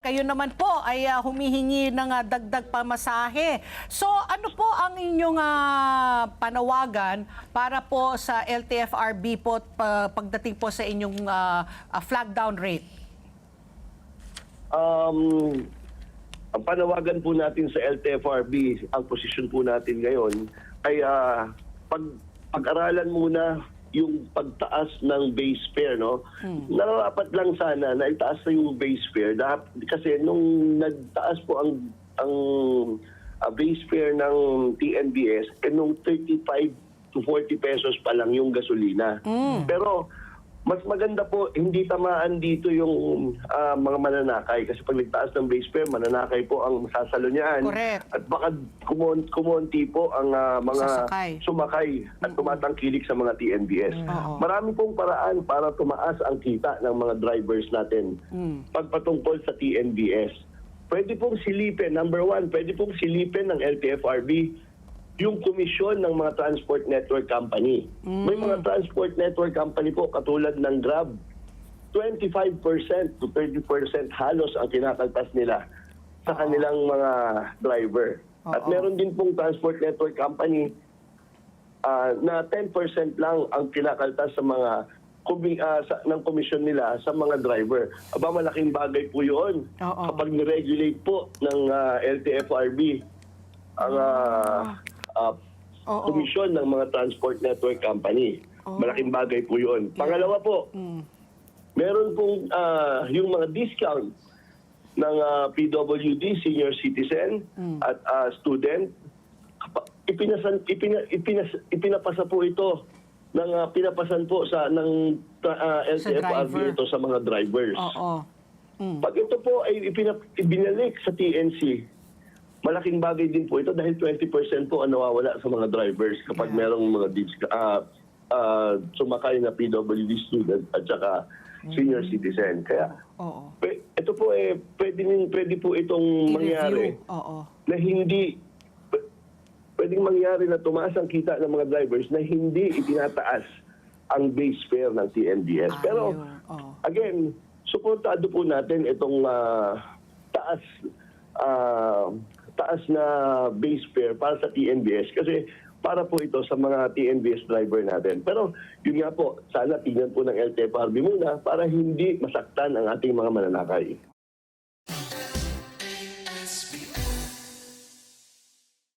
Kayo naman po ay humihingi ng dagdag pamasahe. So ano po ang inyong panawagan para po sa LTFRB po pagdating po sa inyong flag down rate? Ang panawagan po natin sa LTFRB, ang posisyon po natin ngayon ay pag-aralan muna yung pagtaas ng base fare, no? Nararapat lang sana na itaas na yung base fare. Kasi nung nagtaas po ang base fare ng TNBS, nung 35 to 40 pesos pa lang yung gasolina. Pero mas maganda po, hindi tamaan dito yung mga mananakay. Kasi pag nagtaas ng base fare, mananakay po ang masasalo niyan. Correct. At baka kumonti po ang mga sumakay at tumatangkilik sa mga TNBS. Marami pong paraan para tumaas ang kita ng mga drivers natin pagpatungkol sa TNBS. Pwede pong silipin, number one, pwede pong silipin ng LTFRB yung komisyon ng mga transport network company. May mga transport network company po katulad ng Grab, 25% to 30% halos ang kinakaltas nila sa kanilang mga driver. At meron din pong transport network company na 10% lang ang kinakaltas sa mga ng komisyon nila sa mga driver. Aba, malaking bagay po yun. Kapag niregulate po ng LTFRB ang komisyon ng mga transport network company. Malaking bagay po yun. Pangalawa po, meron pong yung mga discount ng PWD, senior citizen at student. Ipinapasa po ito pinapasan po ng LTFRB ito sa mga drivers. Pag ito po ay ibinalik sa TNC, malaking bagay din po ito dahil 20% po ang nawawala sa mga drivers kapag merong mga sumakay na PWD student at saka senior citizen. Kaya ito po pwede po itong mangyari na hindi pwedeng mangyari na tumaas ang kita ng mga drivers na hindi itinataas ang base fare ng TNBS. Pero again, suportado po natin itong taas na base fare para sa TNBS kasi para po ito sa mga TNBS driver natin. Pero yun nga po, sana tingnan po ng LTFRB muna para hindi masaktan ang ating mga mananakay.